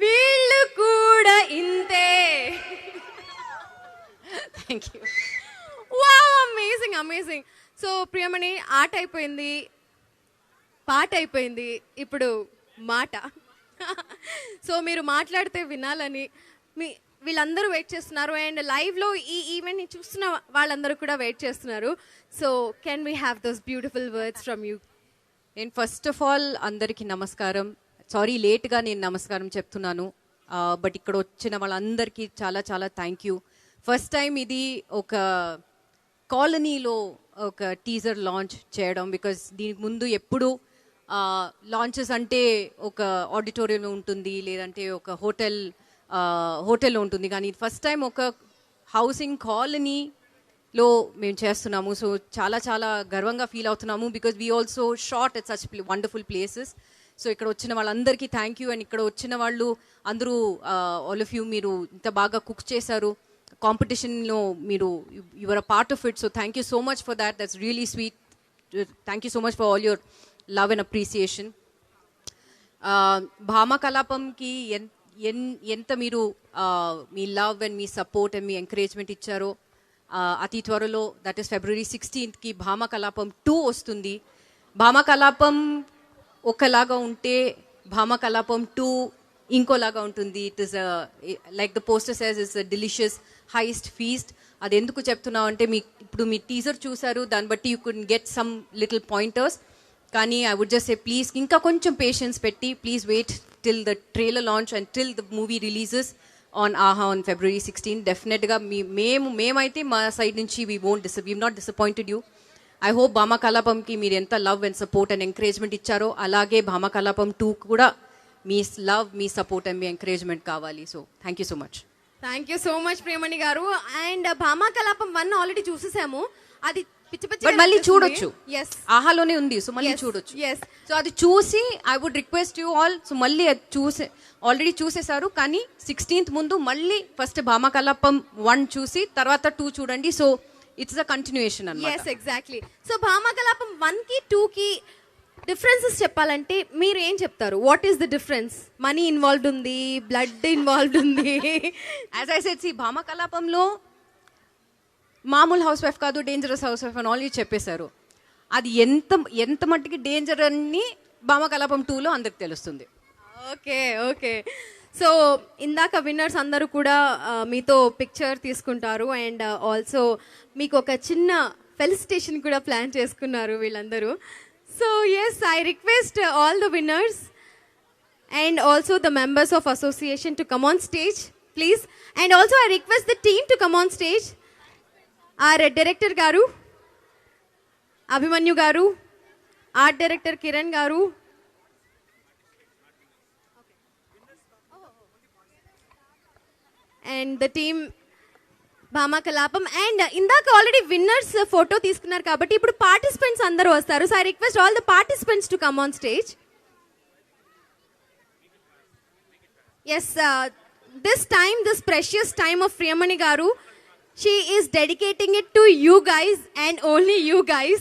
వీళ్ళు కూడా ఇంతే. Thank you. Wow, amazing amazing. So Priyamani, ఆట అయిపోయింది, పాట అయిపోయింది, ఇప్పుడు మాట. సో మీరు మాట్లాడితే వినాలని వీళ్ళందరూ వెయిట్ చేస్తున్నారు, అండ్ లైవ్లో ఈ ఈవెంట్ని చూస్తున్న వాళ్ళందరూ కూడా వెయిట్ చేస్తున్నారు. So can we have those beautiful words from you? నేను ఫస్ట్ ఆఫ్ ఆల్ అందరికీ నమస్కారం. సారీ లేట్గా నేను నమస్కారం చెప్తున్నాను, బట్ ఇక్కడ వచ్చిన వాళ్ళందరికీ చాలా చాలా థ్యాంక్ యూ. ఫస్ట్ టైం ఇది ఒక కాలనీలో ఒక టీజర్ లాంచ్ చేయడం, బికాజ్ దీనికి ముందు ఎప్పుడు లాంచెస్ అంటే ఒక ఆడిటోరియంలో ఉంటుంది, లేదంటే ఒక హోటల్లో ఉంటుంది, కానీ ఫస్ట్ టైం ఒక హౌసింగ్ కాలనీలో మేము చేస్తున్నాము. సో చాలా చాలా గర్వంగా ఫీల్ అవుతున్నాము, because we also shot at such wonderful places. So ఇక్కడ వచ్చిన వాళ్ళందరికీ థ్యాంక్ యూ. అండ్ ఇక్కడ వచ్చిన వాళ్ళు అందరూ ఆల్ ఆఫ్ యూ, మీరు ఇంత బాగా కుక్ చేశారు, కాంపిటీషన్లో మీరు your a part of it. So thank you so much for that. That's really sweet. Thank you so much for all your love and appreciation. భామ కలాపంకి ఎంత మీరు మీ లవ్ అండ్ మీ సపోర్ట్ అండ్ మీ ఎంకరేజ్మెంట్ ఇచ్చారో, అతి త్వరలో, దట్ ఈస్ February 16th భామ కలాపం 2 వస్తుంది. భామ కలాపం ఒకలాగా ఉంటే భామ కలాపం 2 ఇంకోలాగా ఉంటుంది. It is like the poster says, it's a delicious highest feast. అది ఎందుకు చెప్తున్నావు అంటే, ఇప్పుడు మీ టీజర్ చూసారు, దాన్ని బట్టి you could get some little pointers. కానీ I would just say please ఇంకా కొంచెం పేషెన్స్ పెట్టి, please wait till the trailer launch and till the movie releases on Aha on February 16th. డెఫినెట్గా మేమైతే మా సైడ్ నుంచి we not disappointed you. I hope భామ కలాపంకి మీరు ఎంత love and support and encouragement ఇచ్చారో, అలాగే భామ కలాపం 2 కూడా మీ లవ్, మీ సపోర్ట్ అండ్ మీ ఎంకరేజ్మెంట్ కావాలి. So thank you so much. Thank you so much Priyamani గారు. అండ్ భామ కలాపం 1 ఆల్రెడీ చూసేసాము, అది బట్ మళ్ళీ చూడొచ్చు, ఎస్ ఆహాలోనే ఉంది, సో మళ్ళీ చూడొచ్చు. ఎస్, సో అది చూసి I would request you all, so మళ్ళీ అది ఆల్రెడీ చూసేశారు, కానీ 16th ముందు మళ్ళీ ఫస్ట్ భామ కలాపం 1 చూసి తర్వాత 2 చూడండి. సో ఇట్స్ అ కంటిన్యూయేషన్ అన్నమాట. Yes, exactly. So Bhama Kalapam 1కి 2కి డిఫరెన్సెస్ చెప్పాలంటే మీరు ఏం చెప్తారు? What is the difference? Money involved ఉంది, బ్లడ్ ఇన్వాల్వ్డ్ ఉంది. యాజ్ ఐ సెడ్, భామ కలాపంలో మామూలు హౌస్ వైఫ్ కాదు, డేంజరస్ హౌస్ వైఫ్ అని ఆల్ చెప్పేశారు. అది ఎంత మట్టికి డేంజర్ అని భామ కలాపం 2లో అందరికి తెలుస్తుంది. Okay okay. సో ఇందాక విన్నర్స్ అందరూ కూడా మీతో పిక్చర్ తీసుకుంటారు, అండ్ ఆల్సో మీకు ఒక చిన్న ఫెలిసిటేషన్ కూడా ప్లాన్ చేసుకున్నారు వీళ్ళందరూ. So yes, I request all the winners and also the members of association to come on stage, please. And also I request the team to come on stage. Our director garu, Abhimanyu garu, art director Kiran garu, and the team భామ Kalapam. And ఇందాక already winners photo తీసుకున్నారు కాబట్టి ఇప్పుడు participants అందరూ వస్తారు. So I request all the participants to come on stage. Yes, this precious time of Priyamani Garu, she is dedicating it to you guys and only you guys.